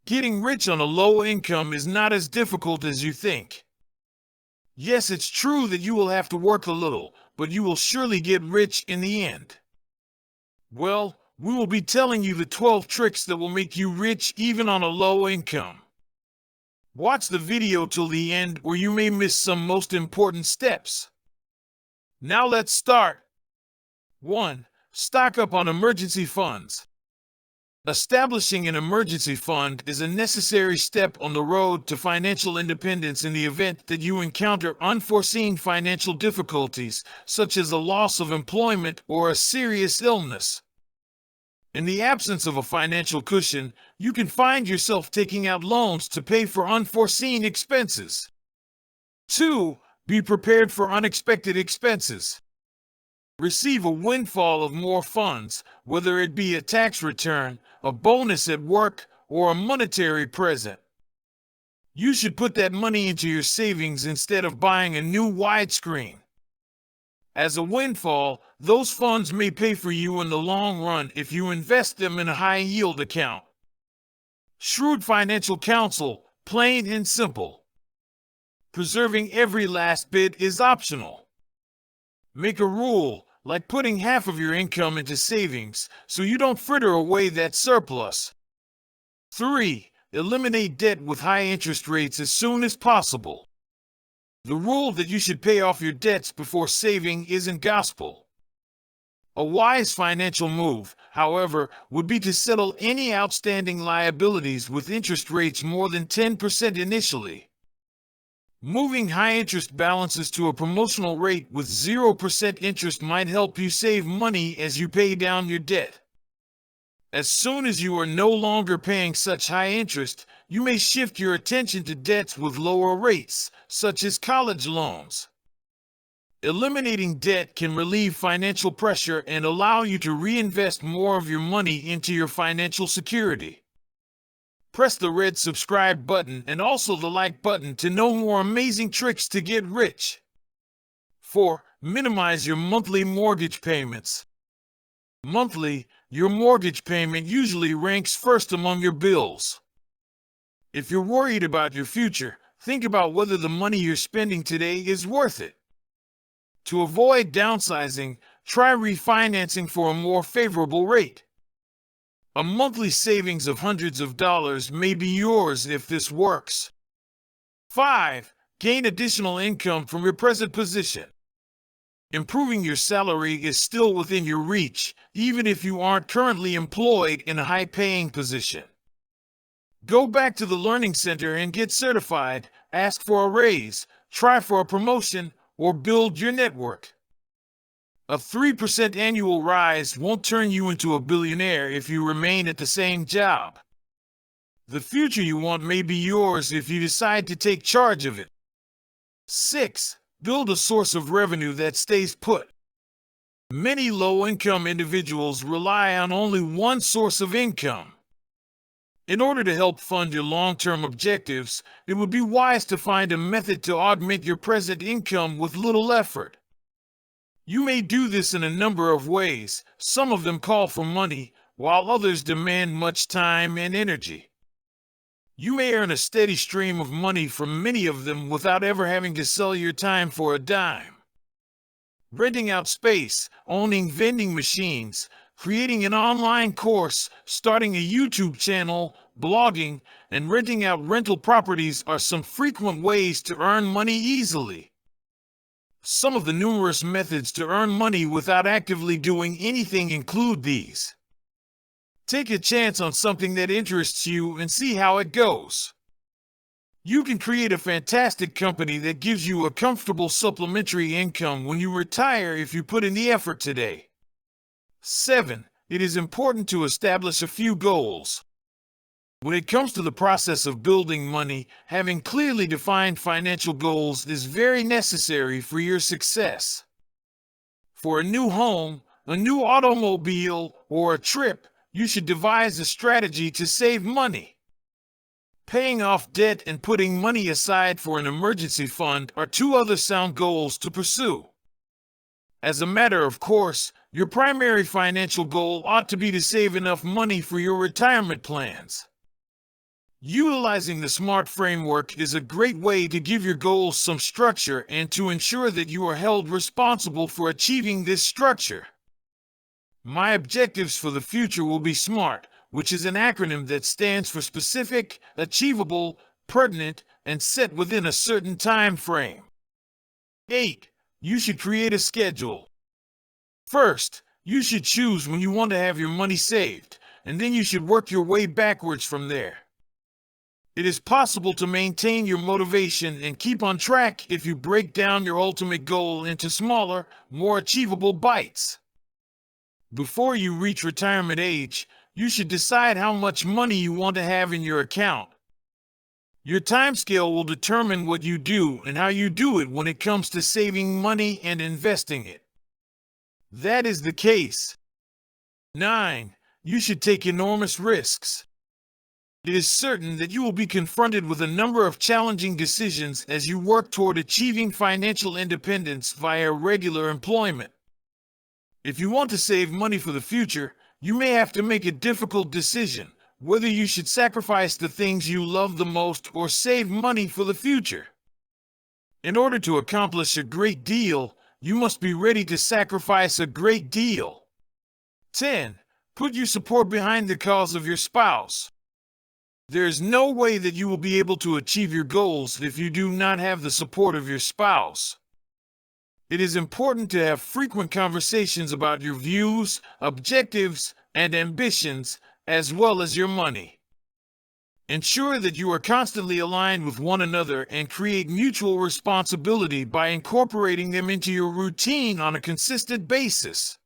Getting rich on a low income is not as difficult as you think. Yes, it's true that you will have to work a little, but you will surely get rich in the end. Well, we will be telling you the 12 tricks that will make you rich even on a low income. Watch the video till the end or you may miss some most important steps. Now let's start. 1. Stock up on emergency funds. Establishing an emergency fund is a necessary step on the road to financial independence in the event that you encounter unforeseen financial difficulties, such as a loss of employment or a serious illness. In the absence of a financial cushion, you can find yourself taking out loans to pay for unforeseen expenses. 2. Be prepared for unexpected expenses. Receive a windfall of more funds, whether it be a tax return, a bonus at work, or a monetary present. You should put that money into your savings instead of buying a new widescreen. As a windfall, those funds may pay for you in the long run if you invest them in a high-yield account. Shrewd financial counsel, plain and simple. Preserving every last bit is optional. Make a rule, like putting half of your income into savings, so you don't fritter away that surplus. 3. Eliminate debt with high interest rates as soon as possible. The rule that you should pay off your debts before saving isn't gospel. A wise financial move, however, would be to settle any outstanding liabilities with interest rates more than 10% initially. Moving high-interest balances to a promotional rate with 0% interest might help you save money as you pay down your debt. As soon as you are no longer paying such high interest, you may shift your attention to debts with lower rates, such as college loans. Eliminating debt can relieve financial pressure and allow you to reinvest more of your money into your financial security. Press the red subscribe button and also the like button to know more amazing tricks to get rich. 4. Minimize your monthly mortgage payments. Monthly, your mortgage payment usually ranks first among your bills. If you're worried about your future, think about whether the money you're spending today is worth it. To avoid downsizing, try refinancing for a more favorable rate. A monthly savings of hundreds of dollars may be yours if this works. 5. Gain additional income from your present position. Improving your salary is still within your reach, even if you aren't currently employed in a high-paying position. Go back to the Learning Center and get certified, ask for a raise, try for a promotion, or build your network. A 3% annual rise won't turn you into a billionaire if you remain at the same job. The future you want may be yours if you decide to take charge of it. 6. Build a source of revenue that stays put. Many low-income individuals rely on only one source of income. In order to help fund your long-term objectives, it would be wise to find a method to augment your present income with little effort. You may do this in a number of ways. Some of them call for money, while others demand much time and energy. You may earn a steady stream of money from many of them without ever having to sell your time for a dime. Renting out space, owning vending machines, creating an online course, starting a YouTube channel, blogging, and renting out rental properties are some frequent ways to earn money easily. Some of the numerous methods to earn money without actively doing anything include these. Take a chance on something that interests you and see how it goes. You can create a fantastic company that gives you a comfortable supplementary income when you retire if you put in the effort today. 7. It is important to establish a few goals. When it comes to the process of building money, having clearly defined financial goals is very necessary for your success. For a new home, a new automobile, or a trip, you should devise a strategy to save money. Paying off debt and putting money aside for an emergency fund are two other sound goals to pursue. As a matter of course, your primary financial goal ought to be to save enough money for your retirement plans. Utilizing the SMART framework is a great way to give your goals some structure and to ensure that you are held responsible for achieving this structure. My objectives for the future will be SMART, which is an acronym that stands for specific, achievable, pertinent, and set within a certain time frame. 8. You should create a schedule. First, you should choose when you want to have your money saved, and then you should work your way backwards from there. It is possible to maintain your motivation and keep on track if you break down your ultimate goal into smaller, more achievable bites. Before you reach retirement age, you should decide how much money you want to have in your account. Your timescale will determine what you do and how you do it when it comes to saving money and investing it. That is the case. 9. You should take enormous risks. It is certain that you will be confronted with a number of challenging decisions as you work toward achieving financial independence via regular employment. If you want to save money for the future, you may have to make a difficult decision whether you should sacrifice the things you love the most or save money for the future. In order to accomplish a great deal, you must be ready to sacrifice a great deal. 10. Put your support behind the cause of your spouse. There is no way that you will be able to achieve your goals if you do not have the support of your spouse. It is important to have frequent conversations about your views, objectives, and ambitions, as well as your money. Ensure that you are constantly aligned with one another and create mutual responsibility by incorporating them into your routine on a consistent basis.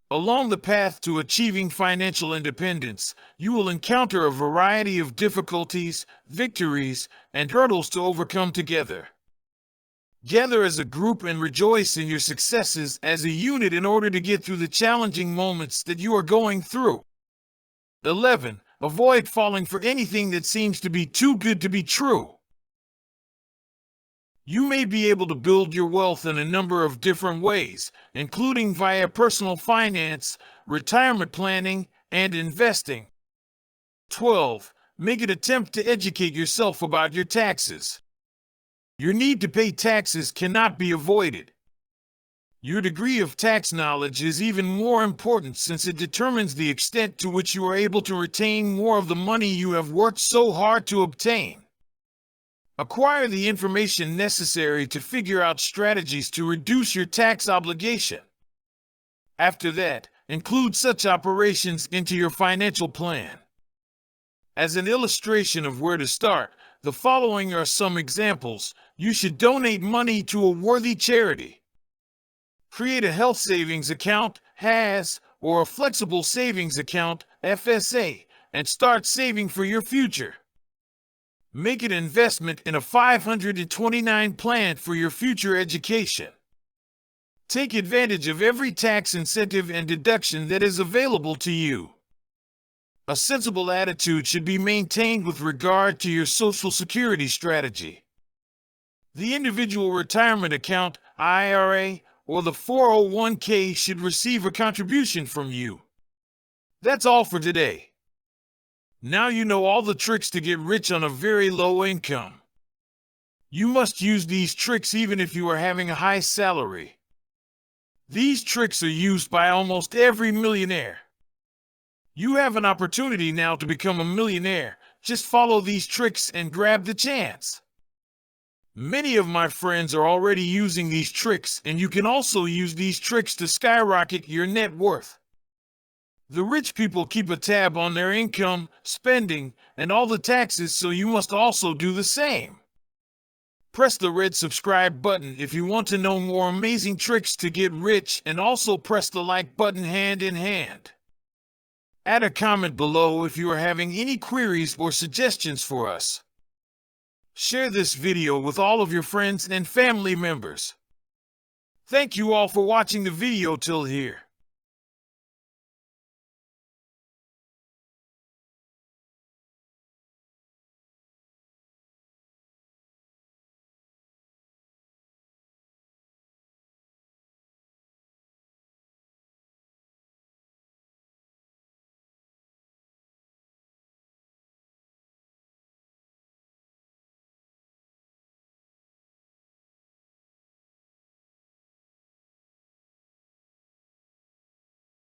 Along the path to achieving financial independence, you will encounter a variety of difficulties, victories, and hurdles to overcome together. Gather as a group and rejoice in your successes as a unit in order to get through the challenging moments that you are going through. 11. Avoid falling for anything that seems to be too good to be true. You may be able to build your wealth in a number of different ways, including via personal finance, retirement planning, and investing. 12. Make an attempt to educate yourself about your taxes. Your need to pay taxes cannot be avoided. Your degree of tax knowledge is even more important since it determines the extent to which you are able to retain more of the money you have worked so hard to obtain. Acquire the information necessary to figure out strategies to reduce your tax obligation. After that, include such operations into your financial plan. As an illustration of where to start, the following are some examples. You should donate money to a worthy charity. Create a health savings account, HAS, or a flexible savings account, FSA, and start saving for your future. Make an investment in a 529 plan for your future education. Take advantage of every tax incentive and deduction that is available to you. A sensible attitude should be maintained with regard to your Social Security strategy. The individual retirement account, IRA, or the 401k should receive a contribution from you. That's all for today. Now you know all the tricks to get rich on a very low income. You must use these tricks even if you are having a high salary. These tricks are used by almost every millionaire. You have an opportunity now to become a millionaire. Just follow these tricks and grab the chance. Many of my friends are already using these tricks, and you can also use these tricks to skyrocket your net worth. The rich people keep a tab on their income, spending, and all the taxes, so you must also do the same. Press the red subscribe button if you want to know more amazing tricks to get rich, and also press the like button hand in hand. Add a comment below if you are having any queries or suggestions for us. Share this video with all of your friends and family members. Thank you all for watching the video till here.